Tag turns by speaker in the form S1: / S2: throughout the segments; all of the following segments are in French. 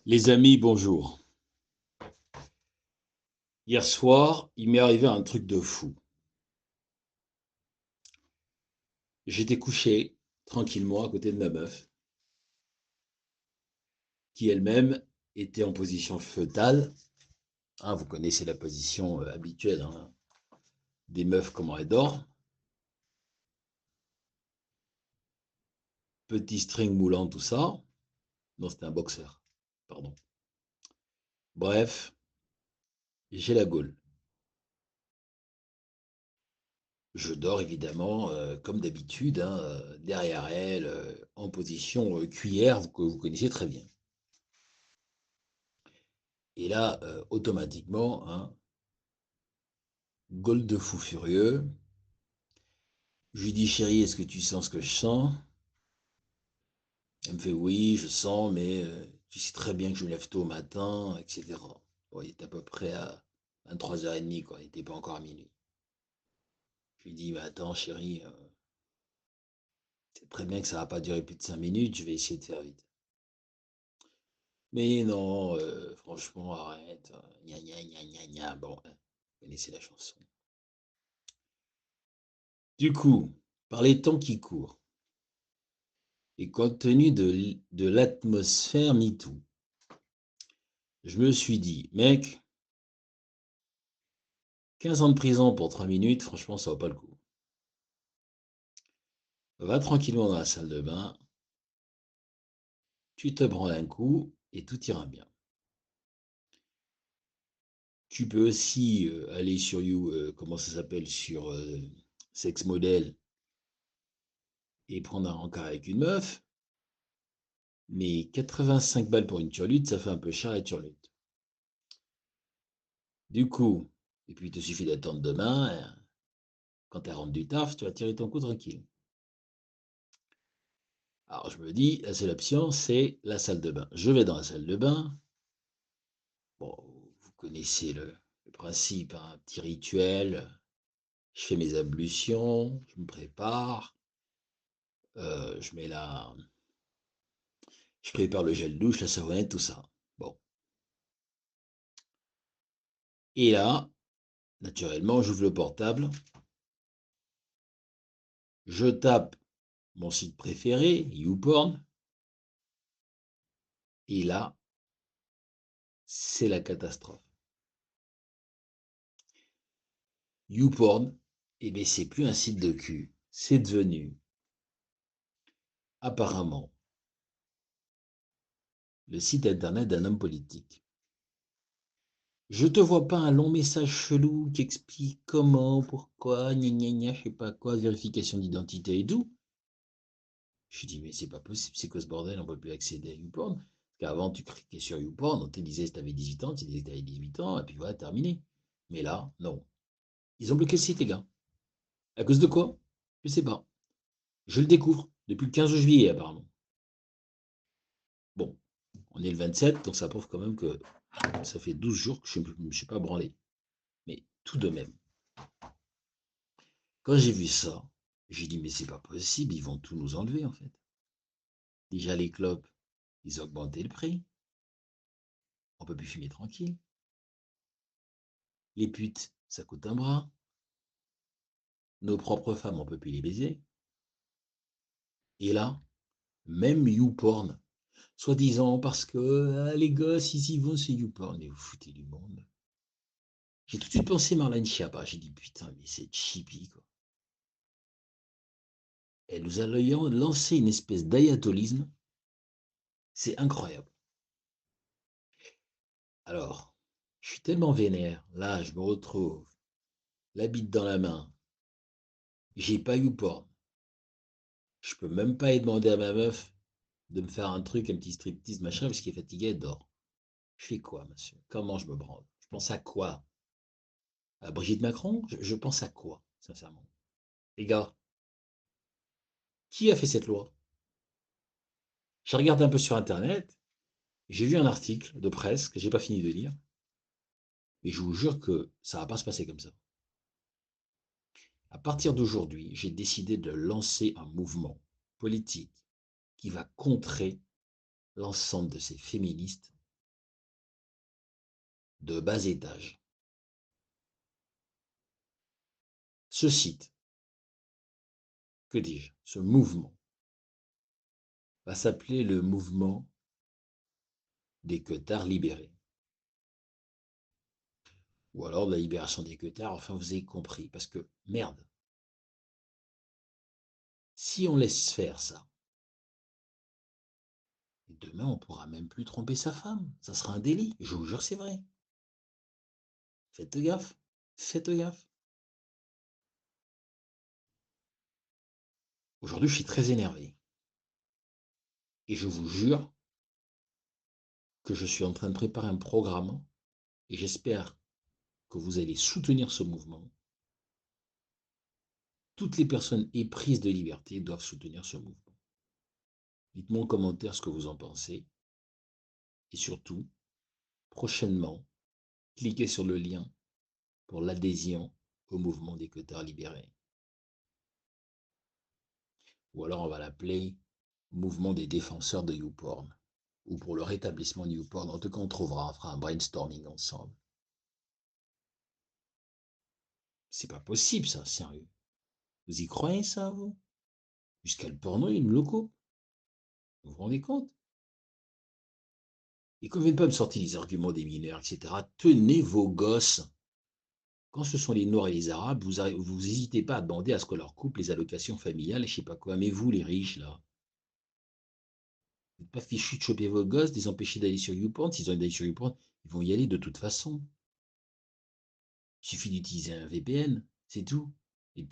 S1: Les amis, bonjour. Hier soir, il m'est arrivé un truc de fou. J'étais couché tranquillement à côté de ma meuf, qui elle-même était en position fœtale. Hein, vous connaissez la position habituelle, hein, des meufs, comment elles dorment. Petit string moulant, tout ça. Non, c'était un boxeur. Pardon. Bref, j'ai la gaule. Je dors évidemment, comme d'habitude, hein, derrière elle, en position cuillère, que vous connaissez très bien. Et là, automatiquement, hein, Gaule de fou furieux. Je lui dis, chérie, est-ce que tu sens ce que je sens? Elle me fait, oui, je sens, mais tu sais très bien que je me lève tôt au matin, etc. Bon, il était à peu près à 23h30, quoi. Il n'était pas encore à minuit. Je lui dis, mais attends, chérie, c'est très bien que ça ne va pas durer plus de 5 minutes, je vais essayer de faire vite. Mais non, franchement, arrête. Gna gna gna gna gna. Bon, vous connaissez la chanson. Du coup, par les temps qui courent, et compte tenu de l'atmosphère MeToo, je me suis dit, mec, 15 ans de prison pour 3 minutes, franchement, ça vaut pas le coup. Va tranquillement dans la salle de bain, tu te branles un coup et tout ira bien. Tu peux aussi aller sur comment ça s'appelle, sur Sex Model et prendre un rencard avec une meuf, mais 85 balles pour une turlute, ça fait un peu cher la turlute. Du coup, et puis il te suffit d'attendre demain, quand elle rentre du taf, tu vas tirer ton coup tranquille. Alors je me dis, la seule option, c'est la salle de bain. Je vais dans la salle de bain. Bon, vous connaissez le principe, hein, un petit rituel. Je fais mes ablutions, je me prépare, je mets je prépare le gel douche, la savonnette, tout ça. Bon. Et là, naturellement, j'ouvre le portable, je tape mon site préféré, YouPorn, et là, c'est la catastrophe. YouPorn, eh bien, c'est plus un site de cul, c'est devenu, apparemment, le site internet d'un homme politique. Je te vois pas un long message chelou qui explique comment, pourquoi, gna gna gna, je sais pas quoi, vérification d'identité et tout. Je dis, mais c'est pas possible, c'est quoi ce bordel, on peut plus accéder à YouPorn. Parce qu'avant, tu cliquais sur YouPorn, on te disait si t'avais 18 ans, tu disais que t'avais 18 ans, et puis voilà, terminé. Mais là, non. Ils ont bloqué le site, les gars. À cause de quoi? Je sais pas. Je le découvre depuis le 15 juillet, apparemment. Bon, on est le 27, donc ça prouve quand même que ça fait 12 jours que je ne me suis pas branlé. Mais tout de même, quand j'ai vu ça, j'ai dit, mais c'est pas possible, ils vont tout nous enlever, en fait. Déjà, les clopes, ils ont augmenté le prix. On peut plus fumer tranquille. Les putes, ça coûte un bras. Nos propres femmes, on peut plus les baiser. Et là, même YouPorn, soi-disant parce que les gosses, ils y vont, c'est YouPorn. Mais vous foutez du monde. J'ai tout de suite pensé Marlène Schiappa. J'ai dit, putain, mais c'est chippy, quoi. Elle nous a lancé une espèce d'ayatolisme. C'est incroyable. Alors, je suis tellement vénère. Là, je me retrouve, la bite dans la main. J'ai pas YouPorn. Je peux même pas y demander à ma meuf de me faire un truc, un petit striptease, machin, parce qu'elle est fatiguée, elle dort. Je fais quoi, monsieur? Comment je me branle? Je pense à quoi? À Brigitte Macron? Je pense à quoi, sincèrement? Les gars, qui a fait cette loi? J'ai regardé un peu sur Internet, j'ai vu un article de presse que j'ai pas fini de lire, et je vous jure que ça va pas se passer comme ça. À partir d'aujourd'hui, j'ai décidé de lancer un mouvement politique qui va contrer l'ensemble de ces féministes de bas étage. Ce site, que dis-je, ce mouvement, va s'appeler le mouvement des queutards libérés. Ou alors de la libération des queutards, enfin vous avez compris, parce que, merde, si on laisse faire ça, demain on pourra même plus tromper sa femme, ça sera un délit, je vous jure c'est vrai. Faites gaffe, faites gaffe. Aujourd'hui je suis très énervé, et je vous jure que je suis en train de préparer un programme, et j'espère que vous allez soutenir ce mouvement. Toutes les personnes éprises de liberté doivent soutenir ce mouvement. Dites-moi en commentaire ce que vous en pensez. Et surtout, prochainement, cliquez sur le lien pour l'adhésion au mouvement des queutards libérés. Ou alors on va l'appeler mouvement des défenseurs de YouPorn. Ou pour le rétablissement de YouPorn. En tout cas, on fera un brainstorming ensemble. C'est pas possible ça, sérieux. Vous y croyez ça, vous? Jusqu'à le porno, il me le coupe. Vous vous rendez compte? Et qu'on ne vienne pas me sortir les arguments des mineurs, etc. Tenez vos gosses. Quand ce sont les Noirs et les Arabes, vous n'hésitez pas à demander à ce qu'on leur coupe les allocations familiales et je sais pas quoi. Mais vous, les riches, là, vous n'êtes pas fichus de choper vos gosses, de les empêcher d'aller sur YouPorn. S'ils ont envie d'aller sur YouPorn, ils vont y aller de toute façon. Il suffit d'utiliser un VPN, c'est tout. Et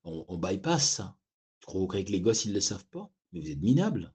S1: on bypass ça. Je crois que les gosses, ils ne le savent pas. Mais vous êtes minables.